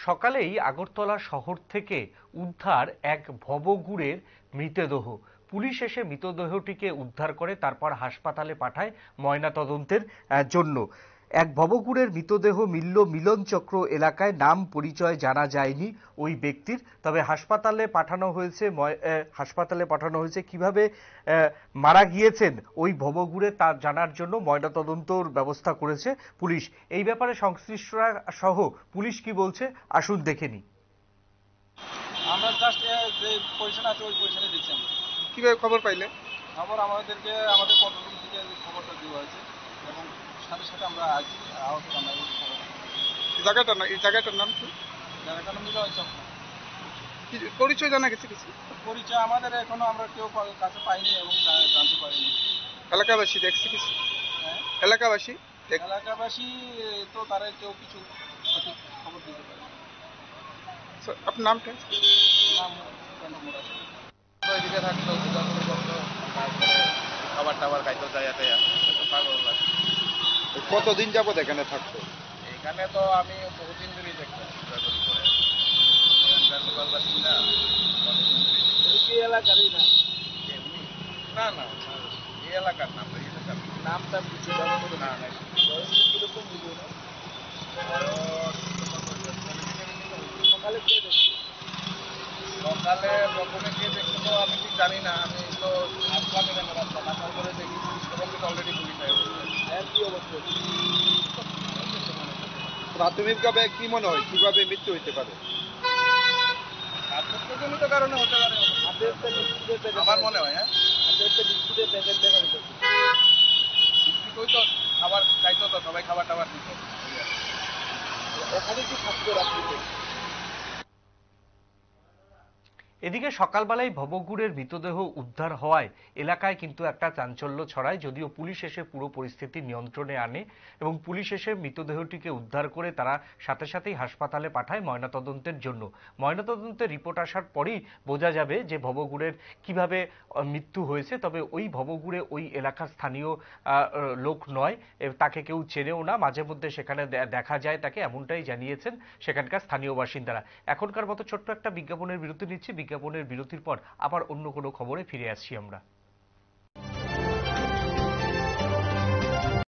সকালেই আগরতলা শহর থেকে উদ্ধার এক ভবঘুরের মৃতদেহ। পুলিশ এসে মৃতদেহটিকে উদ্ধার করে তারপর হাসপাতালে পাঠায় ময়নাতদন্তের জন্য। এক ভবঘুরের মৃতদেহ মিলল মিলনচক্র এলাকায়। নাম পরিচয় জানা যায়নি ওই ব্যক্তির, তবে হাসপাতালে পাঠানো হয়েছে। কিভাবে মারা গিয়েছেন ওই ভবঘুরে তা জানার জন্য ময়নাতদন্তর ব্যবস্থা করেছে পুলিশ। এই ব্যাপারে সংশ্লিষ্টরা সহ পুলিশ কি বলছে আসুন দেখে নিই। আমরা জাস্ট যে পজিশন আছে ওই পজিশনে দিচ্ছি। কিভাবে খবর পাইলে? খবর আমাদেরকে আমাদের কন্ট্রোল রুম থেকে খবরটা দেওয়া হয়েছে এবং সাথে সাথে আমরা আছি আহত আমরা এই খবর। এই জায়গাটার নাম কি? জায়গাটার নাম মিলনচক্র। পরিচয় জানা গেছে কিছু? পরিচয় আমাদের এখনো আমরা কেউ কাছে পাইনি এবং জানতে পারিনি। এলাকাবাসী দেখছে কিছু? হ্যাঁ, এলাকাবাসী তো তারা কেউ কিছু সঠিক খবর দিতে পারে। আপনার নামটা? নাম মোড়া। এদিকে থাকতো ঘোরাঘুরি করতো, তারপরে খাবার টাবার খাইতো যাইয়া টাইয়া, পাগল লাগে। কতদিন যাবত এখানে থাকতো? এখানে তো আমি বহুদিন ধরেই দেখতাম ঘোরাঘুরি করে। এখানকার লোকাল বাসিন্দা অনেকদিন ধরেই দেখতাম। কি এলাকারই না? এমনি না না এই এলাকার নাম নামটা কিছু না না কিরকম বুঝো না? সকালে কে দেখছি? সকালে প্রথমে গিয়ে দেখতে তো আমি ঠিক জানি না, আমি তো আসলাম এখানে রাস্তা আসার পরে দেখি পুলিশ অলরেডি পুলিশ হয়ে গেছে। কি অবস্থা? প্রাথমিকভাবে কি মনে হয় কিভাবে মৃত্যু হইতে পারে? আত্মজনিত কারণে হতে পারে আমার মনে হয়। হ্যাঁ, বিস্কুট হইতো, খাবার খাইতো তো, সবাই খাবার টাবার দিত। ওখানে কি থাকতো রাত্রিতে? এদিকে সকালবেলায় ভবঘুরের মৃতদেহ উদ্ধার হওয়ায় এলাকায় কিন্তু একটা চাঞ্চল্য ছড়ায়। যদিও পুলিশ এসে পুরো পরিস্থিতি নিয়ন্ত্রণে আনে এবং পুলিশ এসে মৃতদেহটিকে উদ্ধার করে তারা সাথে সাথেই হাসপাতালে পাঠায় ময়নাতদন্তের জন্য। ময়নাতদন্তের রিপোর্ট আসার পরেই বোঝা যাবে যে ভবঘুরের কিভাবে মৃত্যু হয়েছে। তবে ওই ভবঘুরে ওই এলাকার স্থানীয় লোক নয়, তাকে কেউ চেনেও না। মাঝে মধ্যে সেখানে দেখা যায় তাকে, এমনটাই জানিয়েছেন সেখানকার স্থানীয় বাসিন্দারা। এখনকার মতো ছোট্ট একটা বিজ্ঞাপনের বিরতি নিচ্ছি। বিজ্ঞাপনের বিরতির পর আবার অন্য কোনো খবরে ফিরে আসছি আমরা।